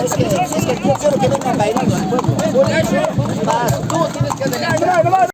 Es que yo quiero que vengan bailando al pueblo. Por eso, tú tienes que adelantar.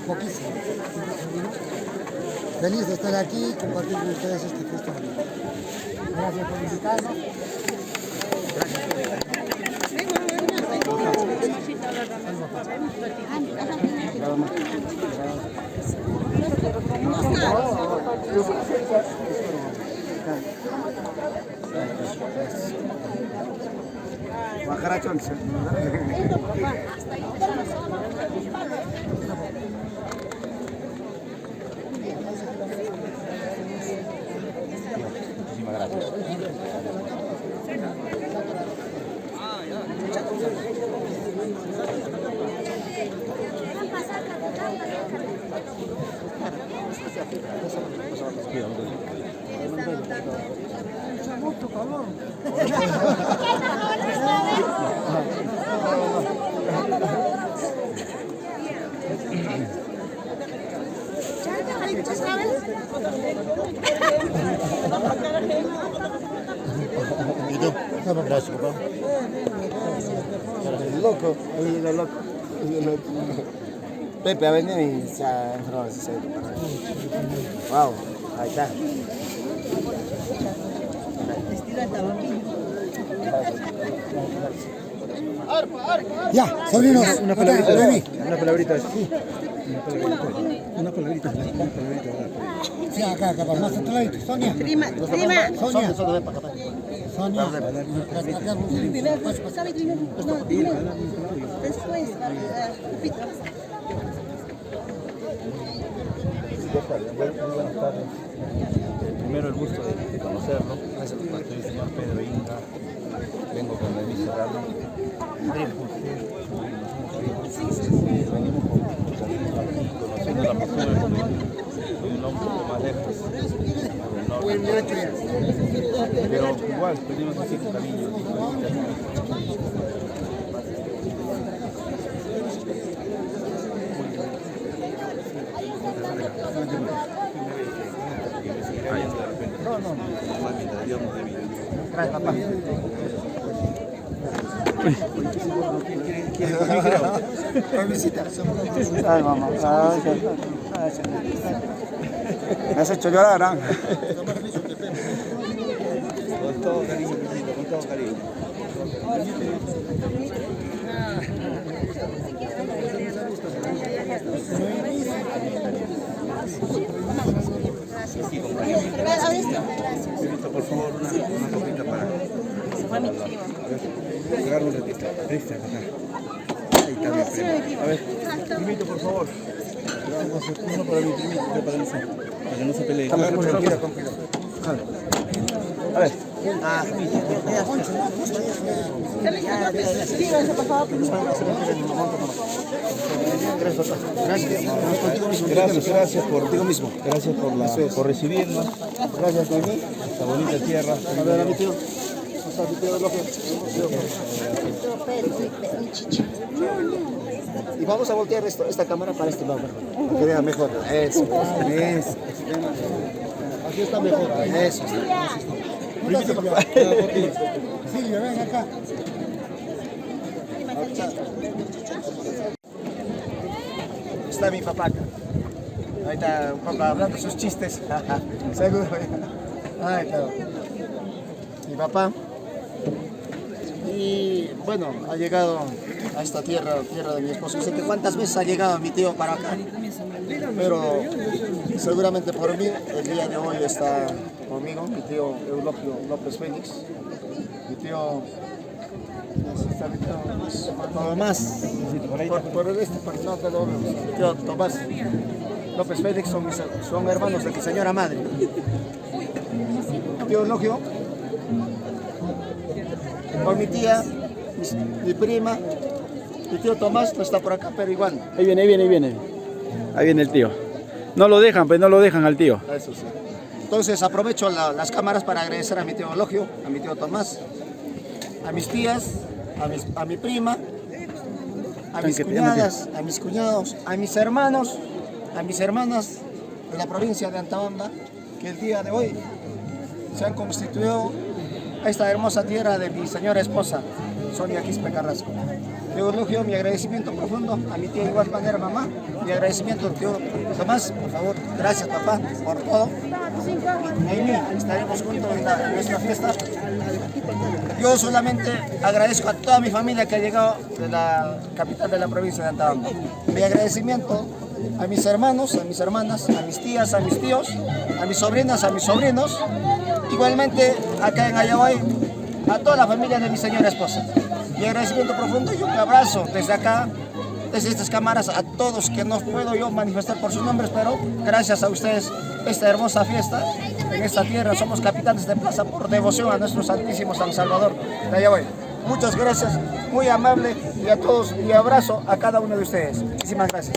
Poquísimo. Feliz de estar aquí y compartir con ustedes este festival. Gracias por visitarnos. Muchísimas gracias. Mucho calor. ¿Y tú? Gracias, papá. Loco, loco. Pepe ha venido y se ha enfermado. Wow, ahí está. Ya, sobrinos. Una palabrita. Vení. Una palabrita. Sí. Una palabrita. Sí, acá, más atladito. Sonia. Prima. Sonia. Sonia. Después, Buenas tardes. Primero el gusto de conocerlo. Soy el señor Pedro Inga. Vengo con David Serrano. Venimos conociendo la postura del gobierno. Soy un hombre un poco más lejos del norte. Pero igual, tenemos así con cariño. Gracias, papá. Ay, mamá. Me has hecho llorar, ¿ah? Con todo cariño, con todo cariño. Por favor, una copita para... Agarra un ratito. Ahí está, acá. Ahí está mi primo. A ver, primito, por favor. Uno para mi primito, otro para mí. Para que no se pelee. Tranquila. A ver. Gracias por contigo mismo. Gracias por recibirnos. Gracias, Noemí. Esta bonita tierra. A ver, a mi tío. Y vamos a voltear esta cámara para este lado, para que vea mejor. Eso. Aquí está mejor. Eso. Silvia, ven acá. Está mi papá acá. Ahí está un papá hablando sus chistes. Seguro. Ahí está. Mi papá. Y bueno, ha llegado a esta tierra de mi esposo. No sé cuántas veces ha llegado mi tío para acá. Pero seguramente por mí, el día de hoy está conmigo mi tío Eulogio López Félix. Mi tío Tomás, mi tío Tomás López Félix son hermanos de mi señora madre. Mi tío Eulogio, por mi tía, mi prima, mi tío Tomás no está por acá, pero igual. Ahí viene el tío. No lo dejan, pues no lo dejan al tío. Eso sí. Entonces aprovecho las cámaras para agradecer a mi tío Elogio, a mi tío Tomás, a mis tías, a mi prima, a mis cuñadas, a mis cuñados, a mis hermanos, a mis hermanas de la provincia de Antabamba, que el día de hoy se han constituido a esta hermosa tierra de mi señora esposa, Sonia Quispe Carrasco. Tío Elogio, mi agradecimiento profundo, a mi tía igual manera, mamá, mi agradecimiento al tío Tomás, por favor, gracias papá por todo. Amy, estaremos juntos en nuestra fiesta. Yo solamente agradezco a toda mi familia que ha llegado de la capital de la provincia de Antabamba. Mi agradecimiento a mis hermanos, a mis hermanas, a mis tías, a mis tíos, a mis sobrinas, a mis sobrinos. Igualmente acá en Ayahuay, a toda la familia de mi señora esposa. Mi agradecimiento profundo y un abrazo desde acá, desde estas cámaras, a todos que no puedo yo manifestar por sus nombres, pero gracias a ustedes esta hermosa fiesta en esta tierra. Somos capitanes de plaza por devoción a nuestro Santísimo San Salvador de Ayahuay. Muchas gracias, muy amable, y a todos, y abrazo a cada uno de ustedes. Muchísimas gracias.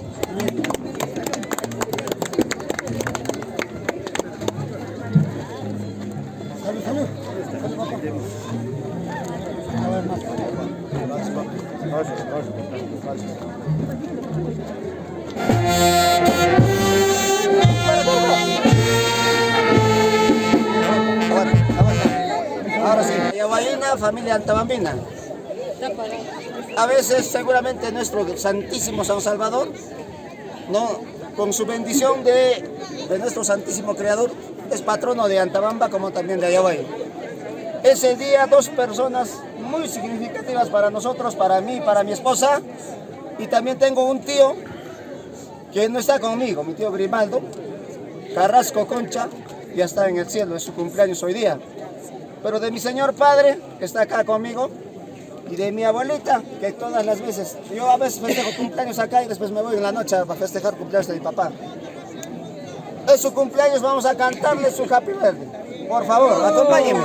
Salud, salud. A ver, más. Ahora sí, Ayahuayina, familia antabambina. A veces seguramente nuestro Santísimo San Salvador, ¿no?, con su bendición de nuestro Santísimo Creador, es patrono de Antabamba como también de Ayahuay. Ese día dos personas muy significativas para nosotros, para mí, para mi esposa, y también tengo un tío que no está conmigo, mi tío Grimaldo Carrasco Concha, ya está en el cielo, es su cumpleaños hoy día. Pero de mi señor padre, que está acá conmigo, y de mi abuelita, que todas las veces, yo a veces festejo cumpleaños acá y después me voy en la noche a festejar cumpleaños de mi papá. Es su cumpleaños, vamos a cantarle su Happy Birthday. Por favor, acompáñenme.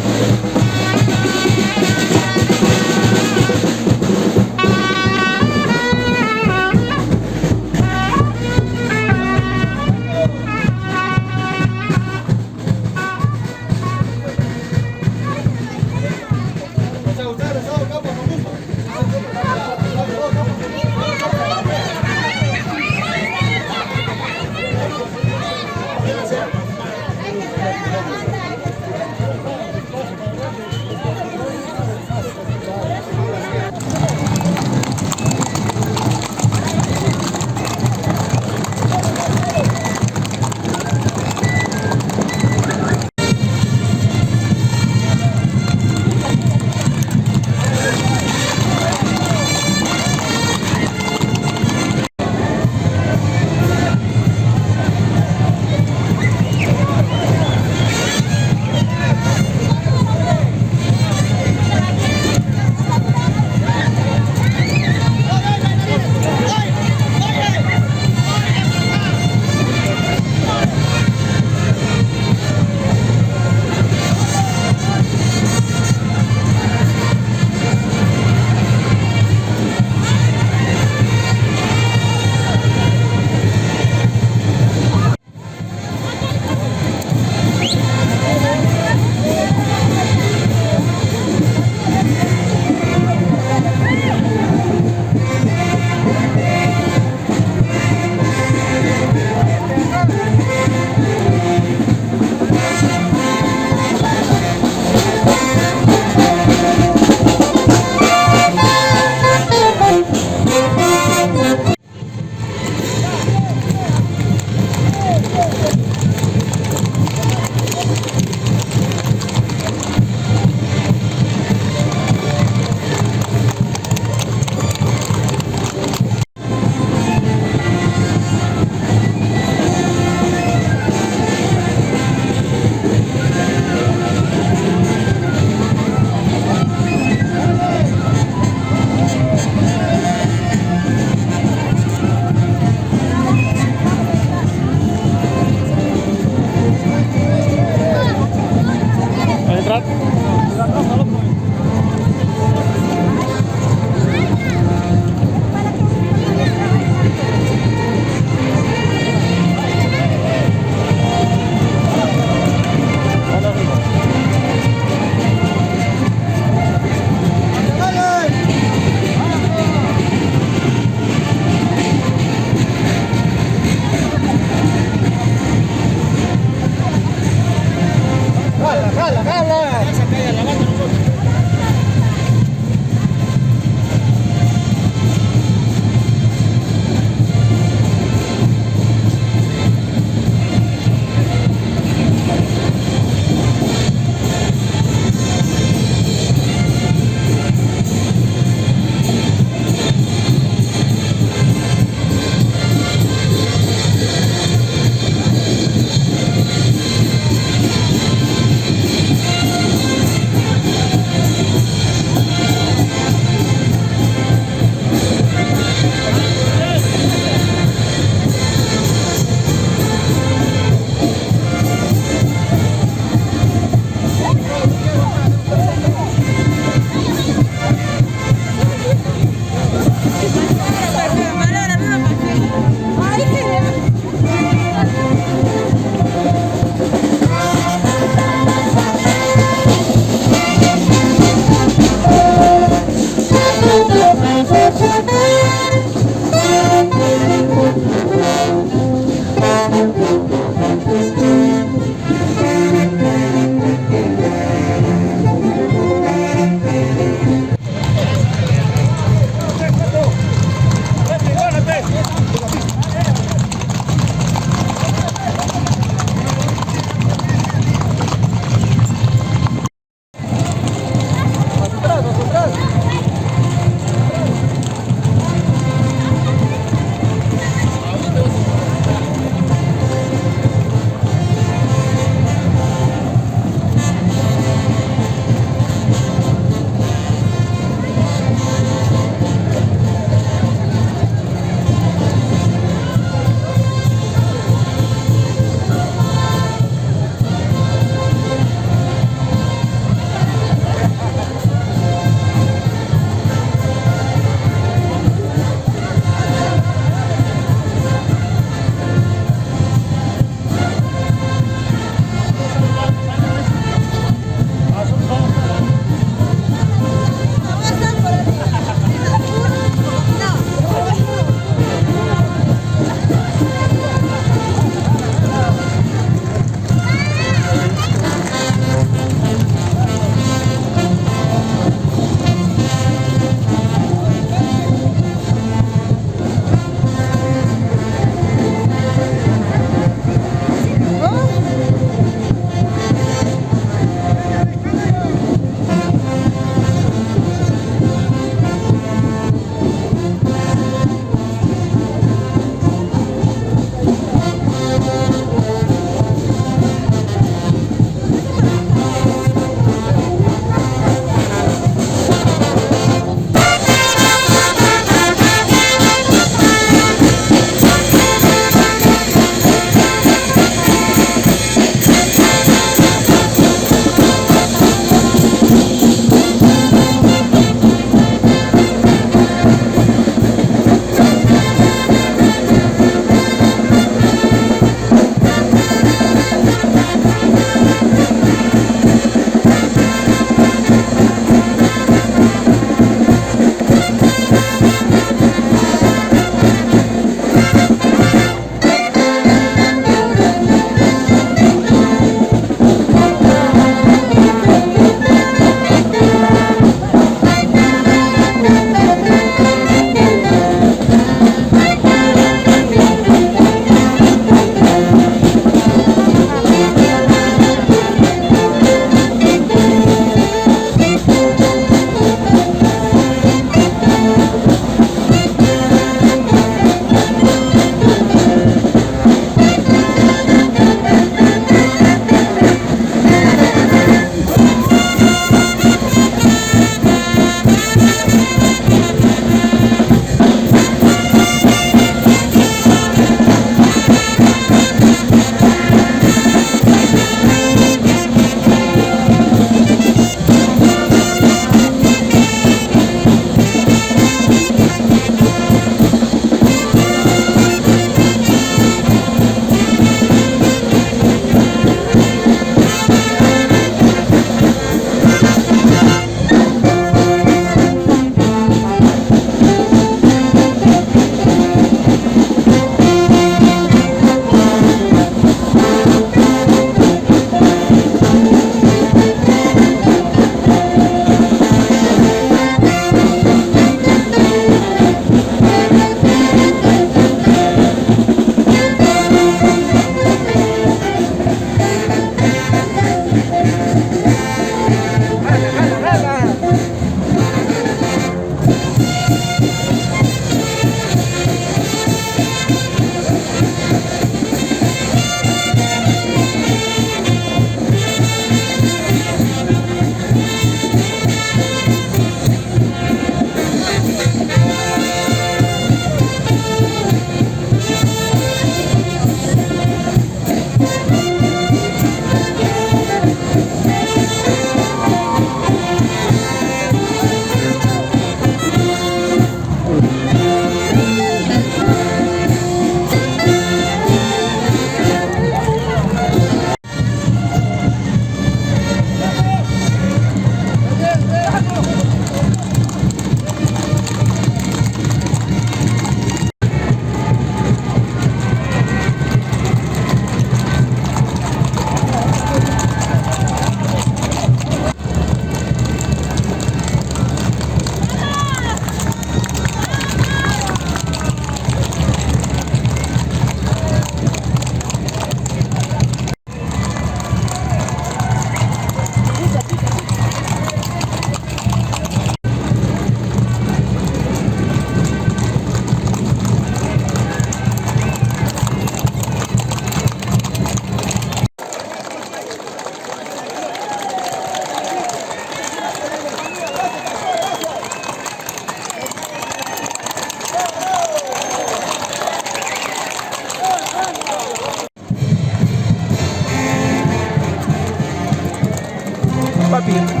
papi.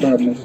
Vamos.